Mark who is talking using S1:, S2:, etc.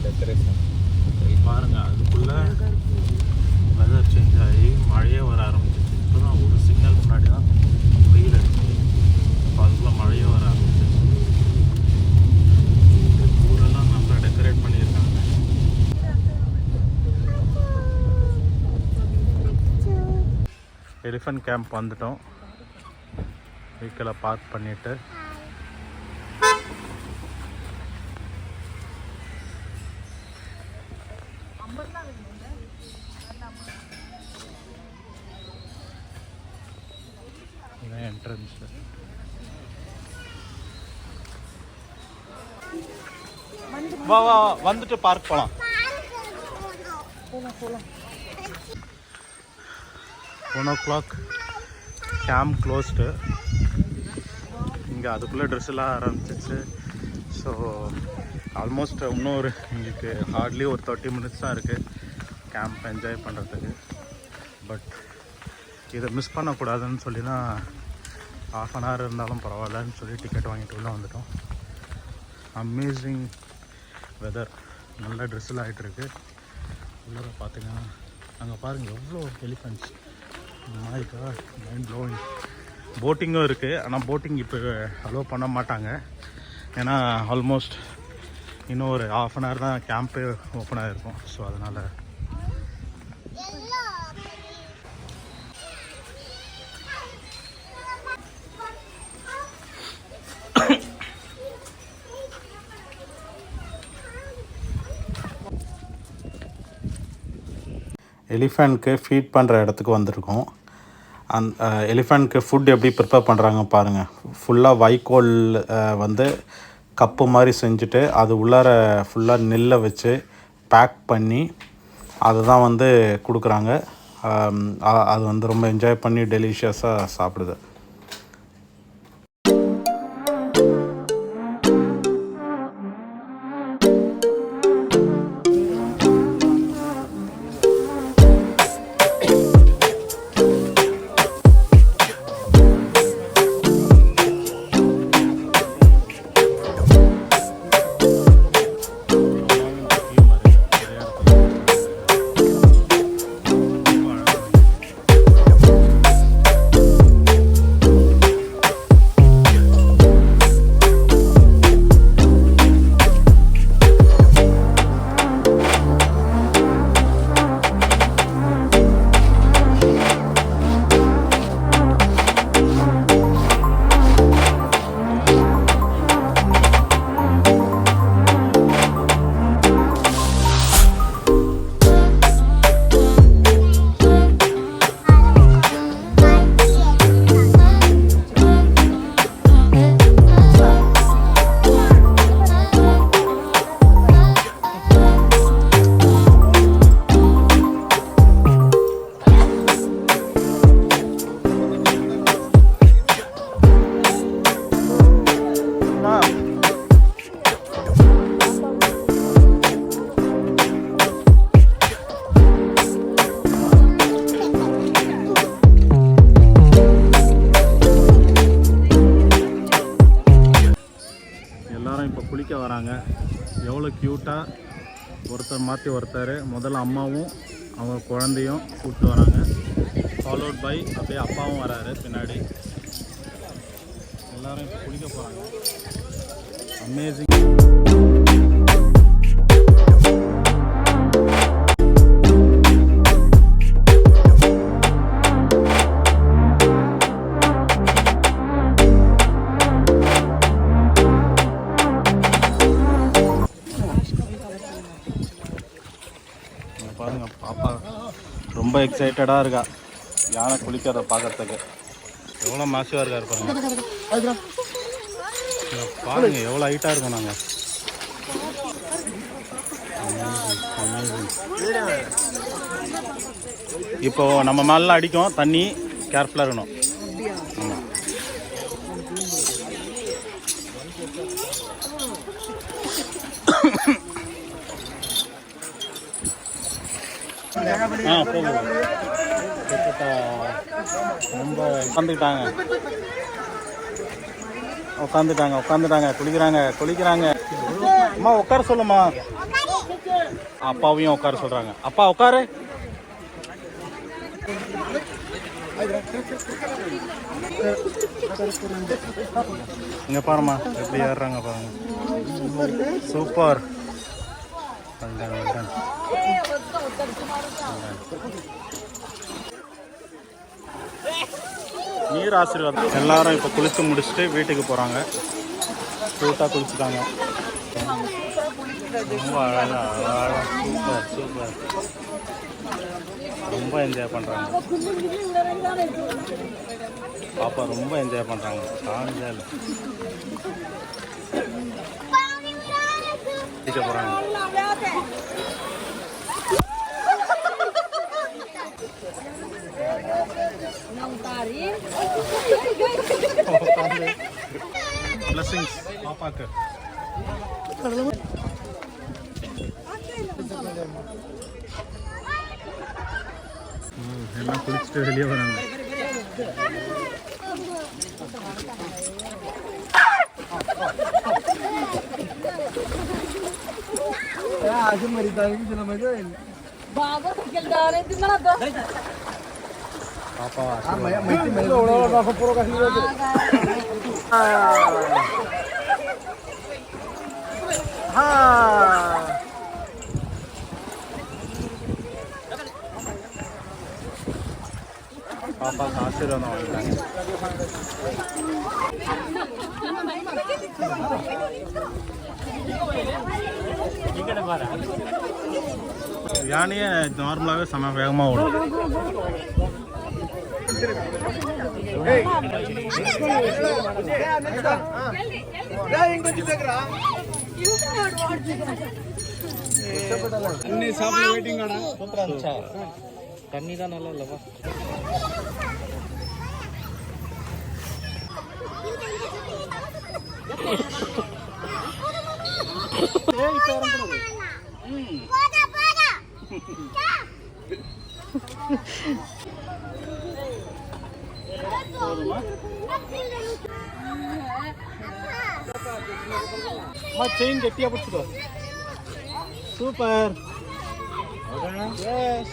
S1: Decoration பாருங்க. அதுக்குள்ளே weather change ஆகி மழையே வர ஆரம்பிச்சிச்சு. இப்போ தான் ஒரு சிக்னல் முன்னாடி தான் வெயில் அடிச்சு, இப்போ அதுக்குள்ளே மழையே வர ஆரம்பிச்சிச்சு. ஊரெல்லாம் நல்லா டெக்கரேட் பண்ணியிருக்காங்க. எலிஃபண்ட் கேம்ப் வந்துட்டோம். வெஹிக்கிளை பார்க் பண்ணிவிட்டு என்ட்ரன்ஸ். வா வா வந்துட்டு பார்க் போகலாம். 1 o'clock கேம்ப் க்ளோஸ்டு. இங்கே அதுக்குள்ளே ட்ரெஸ் எல்லாம் ஆரம்பிச்சிச்சு. ஸோ ஆல்மோஸ்ட் இன்னொரு எங்களுக்கு ஹார்ட்லி ஒரு 30 minutes தான் இருக்குது கேம்ப் என்ஜாய் பண்ணுறதுக்கு. பட் இதை மிஸ் பண்ணக்கூடாதுன்னு சொல்லி தான் ½ an hour இருந்தாலும் பரவாயில்லன்னு சொல்லி டிக்கெட் வாங்கிட்டு உள்ளே வந்துட்டோம். அமேசிங் வெதர், நல்ல ட்ரெஸ்ஸில் ஆகிட்டுருக்கு. உள்ளே பார்த்திங்கன்னா அங்கே பாருங்கள் எவ்வளோ elephants. My God, mind blowing. போட்டிங்கும் இருக்குது. ஆனால் போட்டிங் இப்போ அலோவ் பண்ண மாட்டாங்க. ஏன்னா ஆல்மோஸ்ட் இன்னும் ஒரு ½ an hour தான் கேம்பே ஓப்பன் ஆகிருக்கும். ஸோ அதனால் எலிஃபெண்ட்க்கு ஃபீட் பண்ணுற இடத்துக்கு வந்திருக்கோம். எலிஃபெண்ட்க்கு ஃபுட் எப்படி ப்ரிப்பேர் பண்ணுறாங்க பாருங்கள். ஃபுல்லாக வைக்கோல் வந்து கப்பு மாதிரி செஞ்சுட்டு அது உள்ளார ஃபுல்லாக நெல்லை வச்சு பேக் பண்ணி அதை தான் வந்து கொடுக்குறாங்க. அது வந்து ரொம்ப என்ஜாய் பண்ணி டெலிஷியஸாக சாப்பிடுது. வராங்க. எவ்வளோ க்யூட்டாக ஒருத்தர் மாற்றி ஒருத்தர், முதல்ல அம்மாவும் அவங்க குழந்தையும் கூப்பிட்டு வராங்க. ஃபாலோட் பை அப்படியே அப்பாவும் வராரு பின்னாடி. எல்லோரும் இப்போ குளிக்க போகிறாங்க. அமேசிங். பாருங்க, பாப்பா ரொம்ப எக்ஸைட்டடாக இருக்கா யானை குளிக்கிறத பார்க்கறதுக்கு. எவ்வளோ மாசுவாக இருக்கா இருப்பாங்க. பாருங்க எவ்வளோ ஹைட்டாக இருக்கும். நாங்கள் இப்போ நம்ம மேலாம் அடிக்கும் தண்ணி, கேர்ஃபுல்லாக இருக்கணும். ரொம்ப உட்காந்துட்டாங்க குளிக்கிறாங்க. அம்மா உட்கார சொல்லுமா. அப்பாவையும் உட்கார சொல்றாங்க. அப்பா உட்காரு. இங்க பாருமா எப்படி ஏறுறாங்க பாருங்க. சூப்பர். நீர் ஆசீர்வாதம். எல்லாரும் இப்போ குளிச்சு முடிச்சுட்டு வீட்டுக்கு போகிறாங்க. சூட்டாக குளிச்சுட்டாங்க. ரொம்ப அழகா அழகா சூப்பர் சூப்பர். ரொம்ப என்ஜாய் பண்ணுறாங்க. பாப்பா ரொம்ப என்ஜாய் பண்ணுறாங்க. காஞ்சால போகிறாங்க. பிளஸிங்ஸ் பாப்பாக்கு. எல்லாம் குளிச்சுட்டு வெளியே வராங்க. பாப்பாக்கு ஆசீர்வாதம் வாங்கிட்டாங்க. யானையே நார்மலாகவே செம வேகமாக ஓடும். தண்ணி தான் நல்லா இல்லவா? செயின் கெட்டியா பிடிச்சிக்கோ. சூப்பர். Yes.